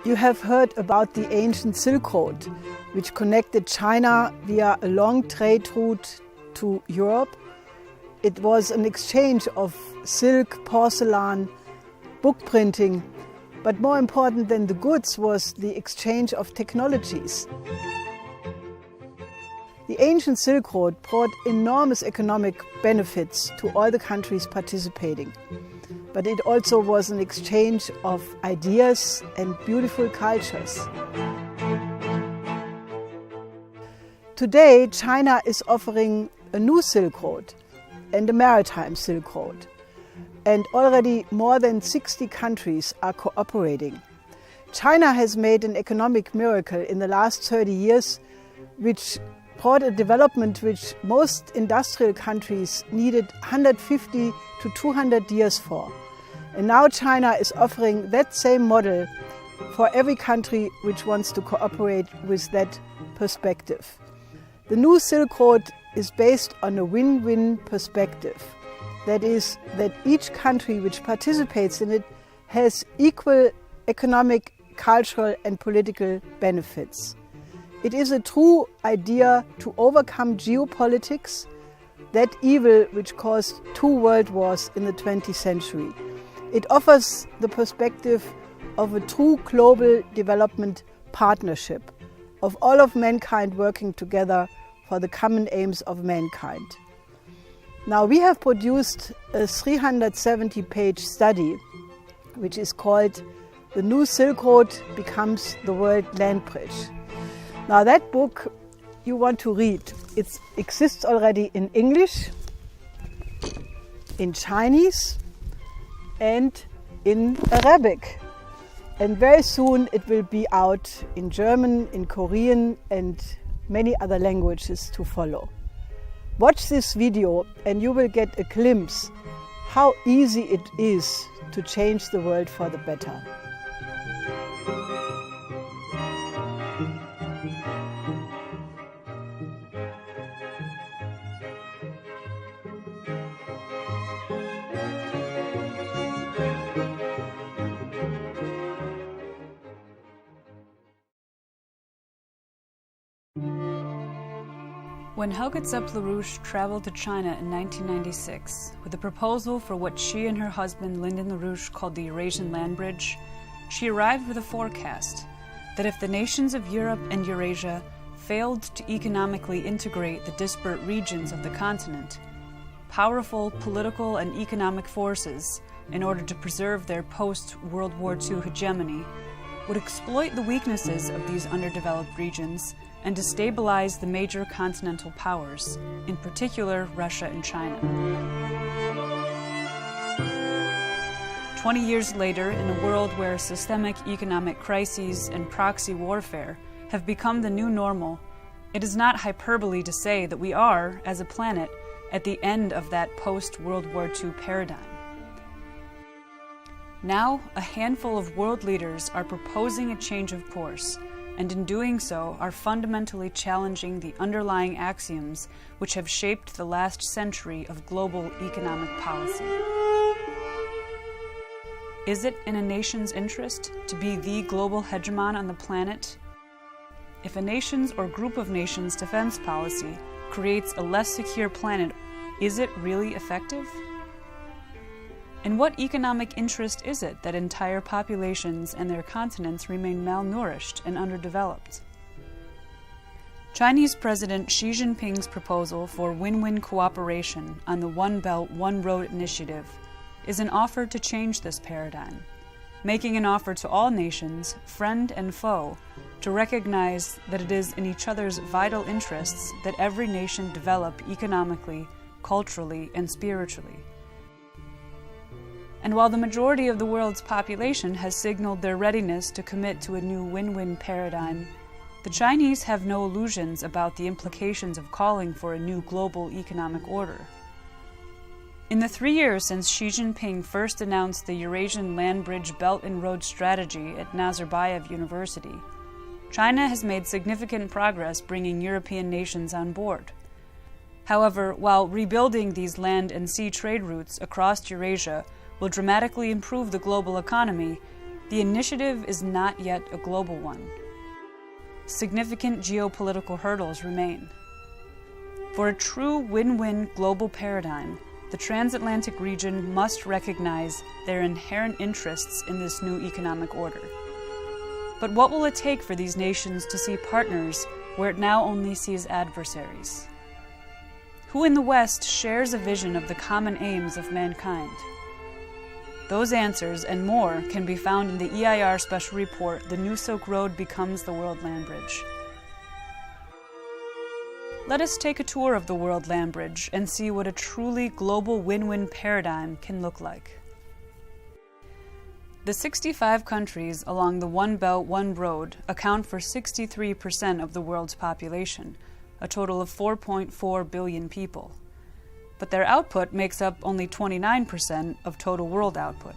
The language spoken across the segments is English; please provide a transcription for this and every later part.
You have heard about the ancient Silk Road, which connected China via a long trade route to Europe. It was an exchange of silk, porcelain, book printing, but more important than the goods was the exchange of technologies. The ancient Silk Road brought enormous economic benefits to all the countries participating. But it also was an exchange of ideas and beautiful cultures. Today, China is offering a new Silk Road and a maritime Silk Road. And already more than 60 countries are cooperating. China has made an economic miracle in the last 30 years, which brought a development which most industrial countries needed 150 to 200 years for. And now China is offering that same model for every country which wants to cooperate with that perspective. The new Silk Road is based on a win-win perspective. That is, that each country which participates in it has equal economic, cultural and political benefits. It is a true idea to overcome geopolitics, that evil which caused 2 world wars in the 20th century. It offers the perspective of a true global development partnership, of all of mankind working together for the common aims of mankind. Now we have produced a 370-page study which is called The New Silk Road Becomes the World Land Bridge. Now that book you want to read. It exists already in English, in Chinese and in Arabic. And very soon it will be out in German, in Korean and many other languages to follow. Watch this video and you will get a glimpse how easy it is to change the world for the better. When Helga LaRouche traveled to China in 1996 with a proposal for what she and her husband Lyndon LaRouche called the Eurasian Land Bridge, she arrived with a forecast that if the nations of Europe and Eurasia failed to economically integrate the disparate regions of the continent, powerful political and economic forces, in order to preserve their post-World War II hegemony, would exploit the weaknesses of these underdeveloped regions and destabilize the major continental powers, in particular Russia and China. 20 years later, in a world where systemic economic crises and proxy warfare have become the new normal, it is not hyperbole to say that we are, as a planet, at the end of that post-World War II paradigm. Now, a handful of world leaders are proposing a change of course, and in doing so are fundamentally challenging the underlying axioms which have shaped the last century of global economic policy. Is it in a nation's interest to be the global hegemon on the planet? If a nation's or group of nations' defense policy creates a less secure planet, is it really effective? In what economic interest is it that entire populations and their continents remain malnourished and underdeveloped? Chinese President Xi Jinping's proposal for win-win cooperation on the One Belt, One Road initiative is an offer to change this paradigm, making an offer to all nations, friend and foe, to recognize that it is in each other's vital interests that every nation develop economically, culturally, and spiritually. And while the majority of the world's population has signaled their readiness to commit to a new win-win paradigm, the Chinese have no illusions about the implications of calling for a new global economic order. In the 3 years since Xi Jinping first announced the Eurasian Land Bridge Belt and Road Strategy at Nazarbayev University, China has made significant progress bringing European nations on board. However, while rebuilding these land and sea trade routes across Eurasia will dramatically improve the global economy, the initiative is not yet a global one. Significant geopolitical hurdles remain. For a true win-win global paradigm, the transatlantic region must recognize their inherent interests in this new economic order. But what will it take for these nations to see partners where it now only sees adversaries? Who in the West shares a vision of the common aims of mankind? Those answers and more can be found in the EIR Special Report, The New Silk Road Becomes the World Land Bridge. Let us take a tour of the World Land Bridge and see what a truly global win-win paradigm can look like. The 65 countries along the One Belt, One Road account for 63% of the world's population, a total of 4.4 billion people. But their output makes up only 29% of total world output.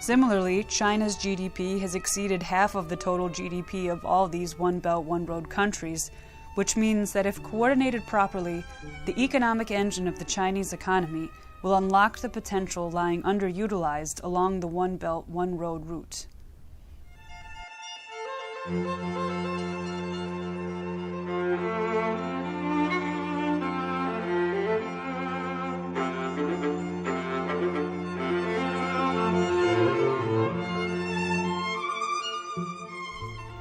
Similarly, China's GDP has exceeded half of the total GDP of all these One Belt, One Road countries, which means that if coordinated properly, the economic engine of the Chinese economy will unlock the potential lying underutilized along the One Belt, One Road route.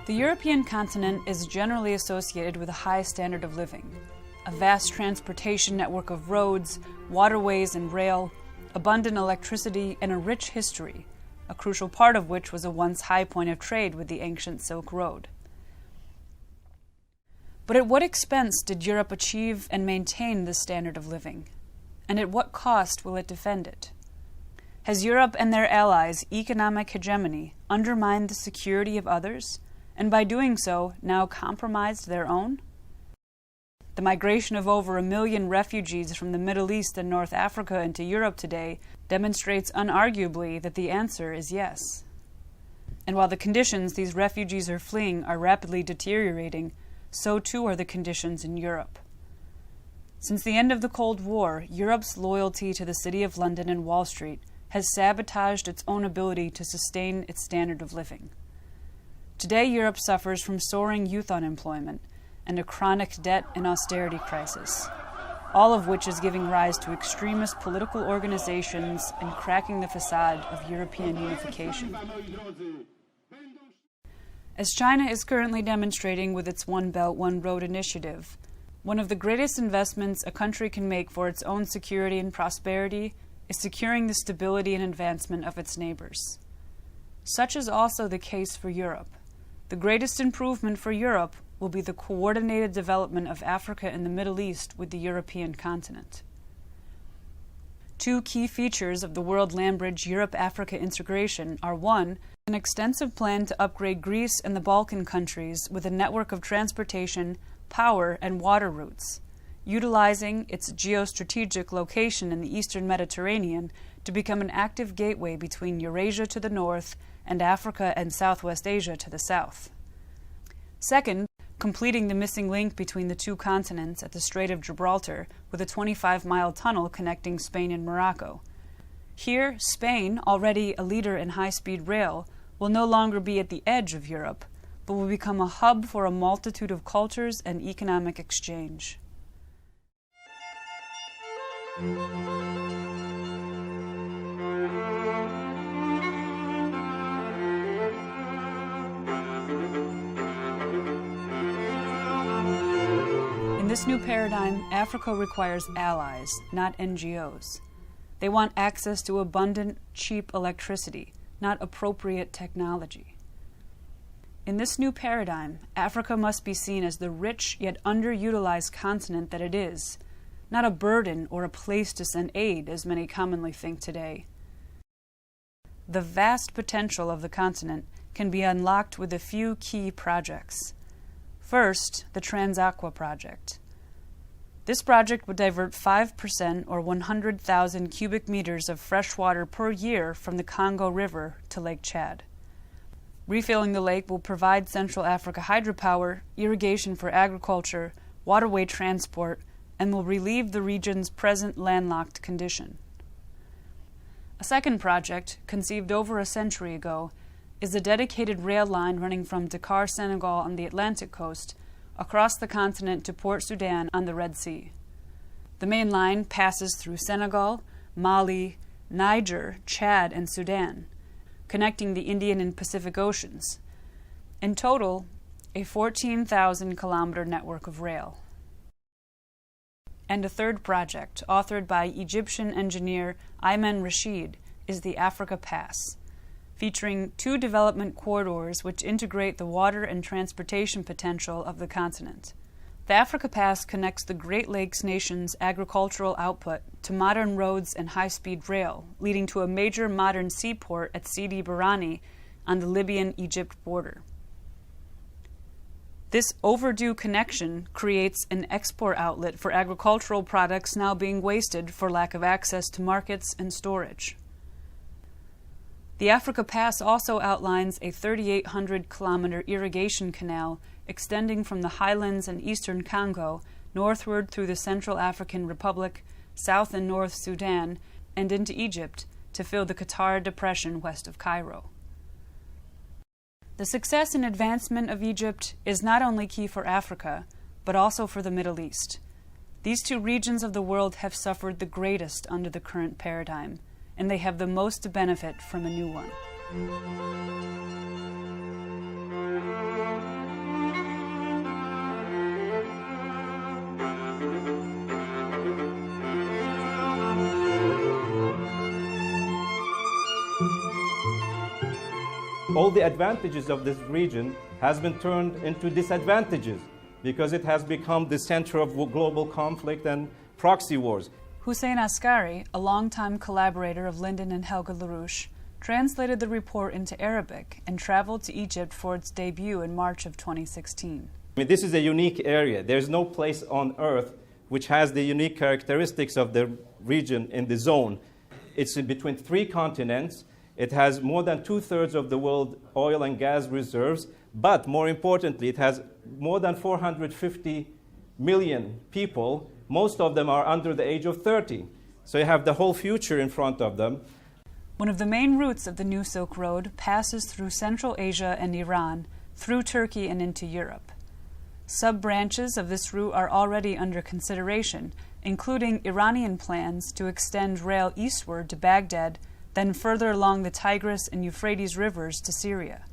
The European continent is generally associated with a high standard of living, a vast transportation network of roads, waterways, and rail, abundant electricity, and a rich history, a crucial part of which was a once high point of trade with the ancient Silk Road. But at what expense did Europe achieve and maintain this standard of living? And at what cost will it defend it? Has Europe and their allies' economic hegemony undermined the security of others, and by doing so, now compromised their own? The migration of over 1 million refugees from the Middle East and North Africa into Europe today demonstrates unarguably that the answer is yes. And while the conditions these refugees are fleeing are rapidly deteriorating, so too are the conditions in Europe. Since the end of the Cold War, Europe's loyalty to the City of London and Wall Street has sabotaged its own ability to sustain its standard of living. Today, Europe suffers from soaring youth unemployment and a chronic debt and austerity crisis, all of which is giving rise to extremist political organizations and cracking the facade of European unification. As China is currently demonstrating with its One Belt, One Road initiative, one of the greatest investments a country can make for its own security and prosperity is securing the stability and advancement of its neighbors. Such is also the case for Europe. The greatest improvement for Europe will be the coordinated development of Africa and the Middle East with the European continent. Two key features of the World Land Bridge Europe-Africa integration are: one, an extensive plan to upgrade Greece and the Balkan countries with a network of transportation, power, and water routes, utilizing its geostrategic location in the eastern Mediterranean to become an active gateway between Eurasia to the north and Africa and Southwest Asia to the south. Second, completing the missing link between the two continents at the Strait of Gibraltar with a 25-mile tunnel connecting Spain and Morocco. Here, Spain, already a leader in high-speed rail, will no longer be at the edge of Europe, but will become a hub for a multitude of cultures and economic exchange. In this new paradigm, Africa requires allies, not NGOs. They want access to abundant, cheap electricity, not appropriate technology. In this new paradigm, Africa must be seen as the rich yet underutilized continent that it is, not a burden or a place to send aid, as many commonly think today. The vast potential of the continent can be unlocked with a few key projects. First, the Transaqua project. This project would divert 5% or 100,000 cubic meters of fresh water per year from the Congo River to Lake Chad. Refilling the lake will provide Central Africa hydropower, irrigation for agriculture, waterway transport, and will relieve the region's present landlocked condition. A second project, conceived over a century ago, is a dedicated rail line running from Dakar, Senegal on the Atlantic coast across the continent to Port Sudan on the Red Sea. The main line passes through Senegal, Mali, Niger, Chad, and Sudan, connecting the Indian and Pacific Oceans. In total, a 14,000-kilometer network of rail. And a third project, authored by Egyptian engineer Ayman Rashid, is the Africa Pass, featuring 2 development corridors which integrate the water and transportation potential of the continent. The Africa Pass connects the Great Lakes nation's agricultural output to modern roads and high-speed rail, leading to a major modern seaport at Sidi Barrani on the Libyan-Egypt border. This overdue connection creates an export outlet for agricultural products now being wasted for lack of access to markets and storage. The Africa Pass also outlines a 3,800-kilometer irrigation canal extending from the highlands and eastern Congo northward through the Central African Republic, South and North Sudan, and into Egypt to fill the Qatar Depression west of Cairo. The success and advancement of Egypt is not only key for Africa, but also for the Middle East. These 2 regions of the world have suffered the greatest under the current paradigm, and they have the most to benefit from a new one. All the advantages of this region has been turned into disadvantages because it has become the center of global conflict and proxy wars. Hussein Askari, a longtime collaborator of Lyndon and Helga LaRouche, translated the report into Arabic and traveled to Egypt for its debut in March of 2016. This is a unique area. There's no place on Earth which has the unique characteristics of the region in the zone. It's in between 3 continents. It has more than 2/3 of the world oil and gas reserves, but more importantly, it has more than 450 million people. Most of them are under the age of 30. So you have the whole future in front of them. One of the main routes of the New Silk Road passes through Central Asia and Iran, through Turkey and into Europe. Sub-branches of this route are already under consideration, including Iranian plans to extend rail eastward to Baghdad, then further along the Tigris and Euphrates rivers to Syria.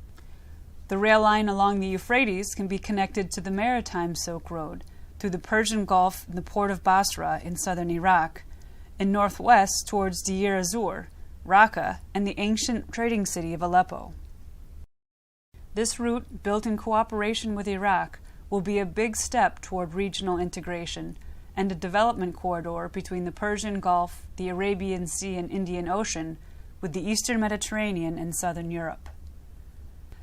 The rail line along the Euphrates can be connected to the maritime Silk Road through the Persian Gulf and the port of Basra in southern Iraq, and northwest towards Deir ez-Zor, Raqqa, and the ancient trading city of Aleppo. This route, built in cooperation with Iraq, will be a big step toward regional integration and a development corridor between the Persian Gulf, the Arabian Sea, and Indian Ocean, with the eastern Mediterranean and southern Europe.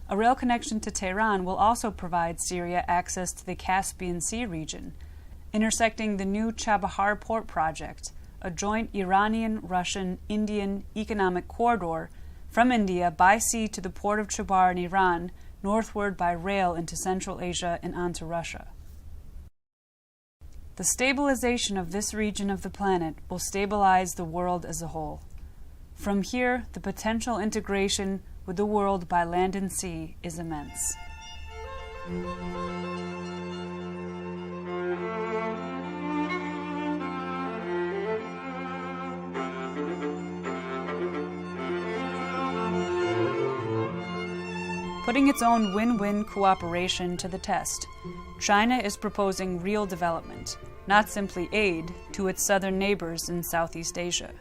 A rail connection to Tehran will also provide Syria access to the Caspian Sea region, intersecting the new Chabahar port project, a joint Iranian, Russian, Indian economic corridor from India by sea to the port of Chabar in Iran, northward by rail into Central Asia and onto Russia. The stabilization of this region of the planet will stabilize the world as a whole. From here, the potential integration with the world by land and sea is immense. Putting its own win-win cooperation to the test, China is proposing real development, not simply aid, to its southern neighbors in Southeast Asia.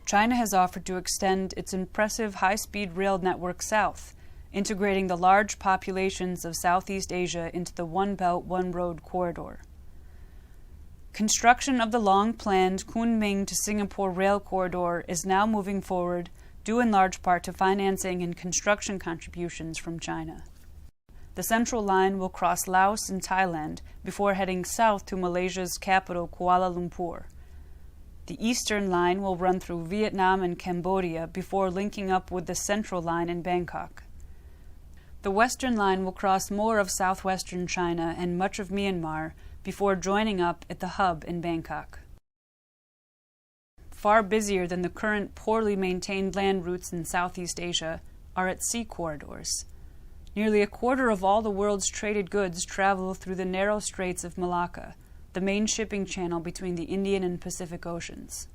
China has offered to extend its impressive high-speed rail network south, integrating the large populations of Southeast Asia into the One Belt, One Road corridor. Construction of the long-planned Kunming to Singapore rail corridor is now moving forward, due in large part to financing and construction contributions from China. The Central Line will cross Laos and Thailand before heading south to Malaysia's capital, Kuala Lumpur. The Eastern Line will run through Vietnam and Cambodia before linking up with the Central Line in Bangkok. The Western Line will cross more of southwestern China and much of Myanmar before joining up at the hub in Bangkok. far busier than the current poorly maintained land routes in Southeast Asia, are its sea corridors. Nearly a quarter of all the world's traded goods travel through the narrow straits of Malacca, the main shipping channel between the Indian and Pacific Oceans.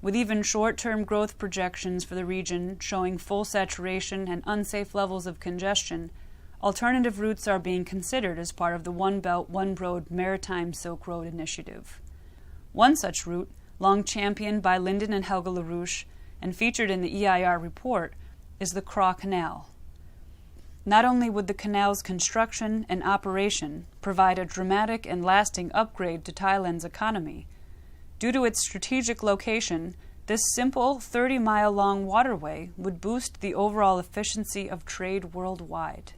With even short-term growth projections for the region showing full saturation and unsafe levels of congestion, alternative routes are being considered as part of the One Belt, One Road Maritime Silk Road initiative. One such route, long championed by Lyndon and Helga LaRouche and featured in the EIR report, is the Craw Canal. Not only would the canal's construction and operation provide a dramatic and lasting upgrade to Thailand's economy, due to its strategic location, this simple 30-mile-long waterway would boost the overall efficiency of trade worldwide.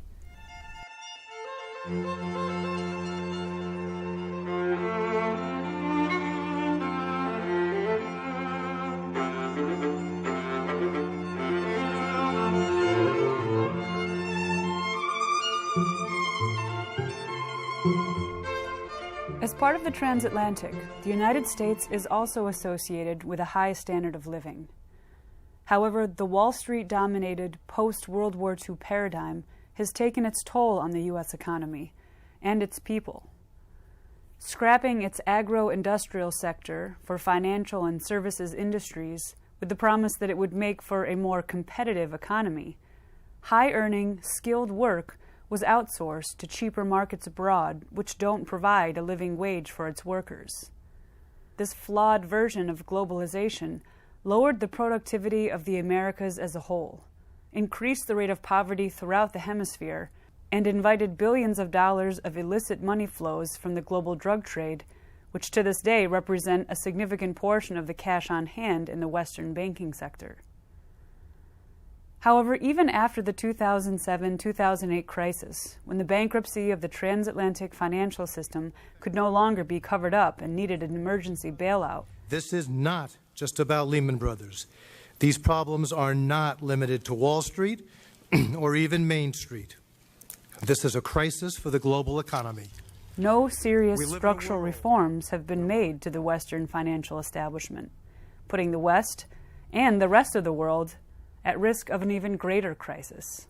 As part of the transatlantic, the United States is also associated with a high standard of living. However, the Wall Street-dominated post-World War II paradigm has taken its toll on the U.S. economy and its people. Scrapping its agro-industrial sector for financial and services industries with the promise that it would make for a more competitive economy, high-earning, skilled work was outsourced to cheaper markets abroad, which don't provide a living wage for its workers. This flawed version of globalization lowered the productivity of the Americas as a whole, increased the rate of poverty throughout the hemisphere, and invited billions of dollars of illicit money flows from the global drug trade, which to this day represent a significant portion of the cash on hand in the Western banking sector. However, even after the 2007-2008 crisis, when the bankruptcy of the transatlantic financial system could no longer be covered up and needed an emergency bailout, this is not just about Lehman Brothers. These problems are not limited to Wall Street or even Main Street. This is a crisis for the global economy. No serious structural reforms have been made to the Western financial establishment, putting the West and the rest of the world at risk of an even greater crisis.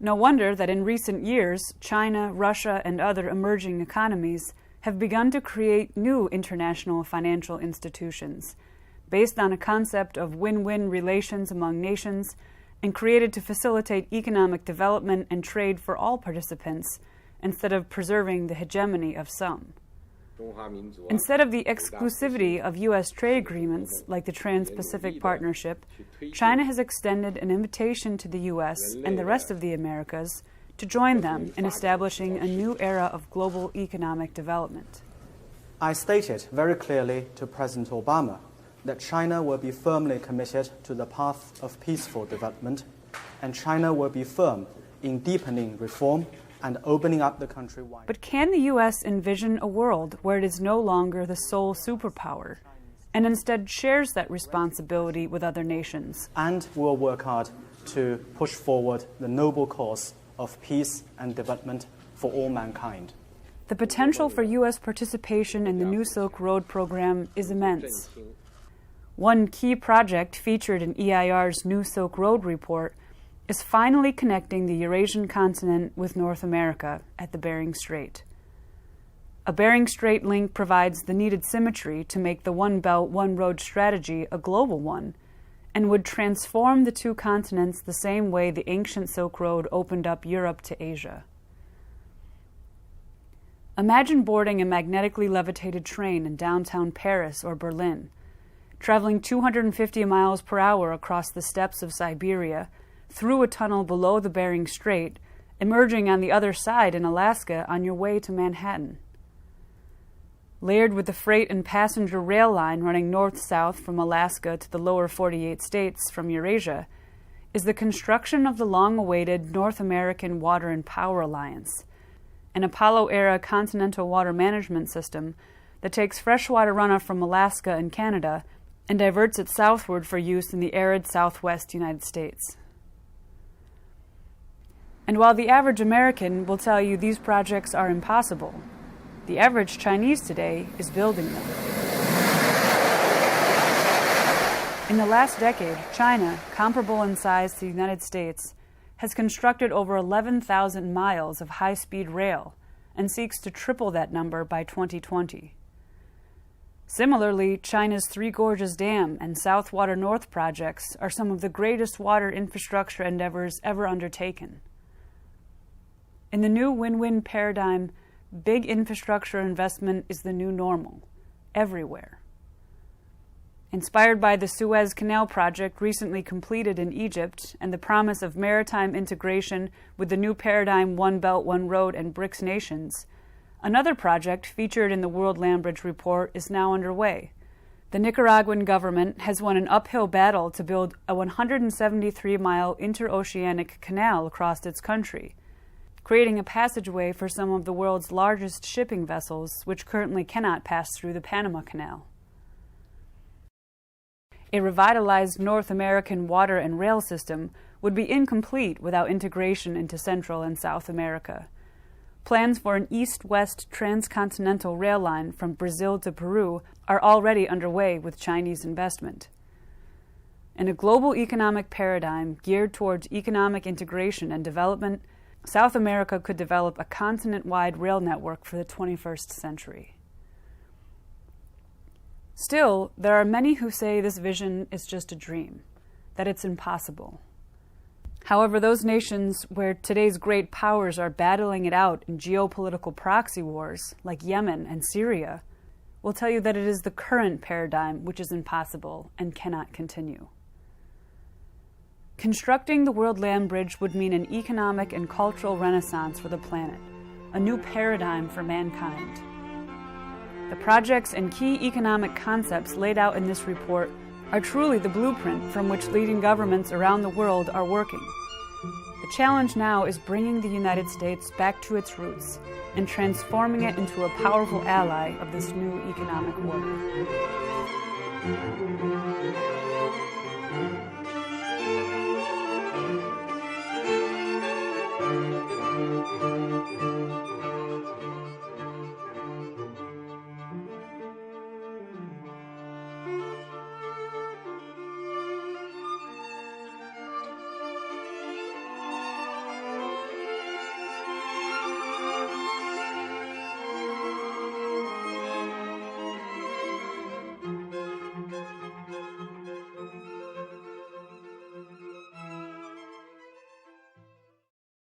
No wonder that in recent years, China, Russia, and other emerging economies have begun to create new international financial institutions based on a concept of win-win relations among nations and created to facilitate economic development and trade for all participants instead of preserving the hegemony of some. Instead of the exclusivity of U.S. trade agreements like the Trans-Pacific Partnership, China has extended an invitation to the U.S. and the rest of the Americas to join them in establishing a new era of global economic development. I stated very clearly to President Obama that China will be firmly committed to the path of peaceful development, and China will be firm in deepening reform and opening up the country wide. But can the U.S. envision a world where it is no longer the sole superpower and instead shares that responsibility with other nations? And will work hard to push forward the noble cause of peace and development for all mankind. The potential for U.S. participation in the New Silk Road program is immense. One key project featured in EIR's New Silk Road report is finally connecting the Eurasian continent with North America at the Bering Strait. A Bering Strait link provides the needed symmetry to make the One Belt, One Road strategy a global one, and would transform the two continents the same way the ancient Silk Road opened up Europe to Asia. Imagine boarding a magnetically levitated train in downtown Paris or Berlin, traveling 250 miles per hour across the steppes of Siberia, through a tunnel below the Bering Strait, emerging on the other side in Alaska on your way to Manhattan. Layered with the freight and passenger rail line running north-south from Alaska to the lower 48 states from Eurasia, is the construction of the long-awaited North American Water and Power Alliance, an Apollo-era continental water management system that takes freshwater runoff from Alaska and Canada and diverts it southward for use in the arid southwest United States. And while the average American will tell you these projects are impossible, the average Chinese today is building them. In the last decade, China, comparable in size to the United States, has constructed over 11,000 miles of high-speed rail and seeks to triple that number by 2020. Similarly, China's Three Gorges Dam and Southwater North projects are some of the greatest water infrastructure endeavors ever undertaken. In the new win-win paradigm, big infrastructure investment is the new normal, everywhere. Inspired by the Suez Canal project recently completed in Egypt and the promise of maritime integration with the new paradigm One Belt, One Road and BRICS nations, another project featured in the World Land Bridge Report is now underway. The Nicaraguan government has won an uphill battle to build a 173-mile interoceanic canal across its country, creating a passageway for some of the world's largest shipping vessels, which currently cannot pass through the Panama Canal. A revitalized North American water and rail system would be incomplete without integration into Central and South America. Plans for an east-west transcontinental rail line from Brazil to Peru are already underway with Chinese investment. In a global economic paradigm geared towards economic integration and development, South America could develop a continent-wide rail network for the 21st century. Still, there are many who say this vision is just a dream, that it's impossible. However, those nations where today's great powers are battling it out in geopolitical proxy wars, like Yemen and Syria, will tell you that it is the current paradigm which is impossible and cannot continue. Constructing the World Land Bridge would mean an economic and cultural renaissance for the planet, a new paradigm for mankind. The projects and key economic concepts laid out in this report are truly the blueprint from which leading governments around the world are working. The challenge now is bringing the United States back to its roots and transforming it into a powerful ally of this new economic order.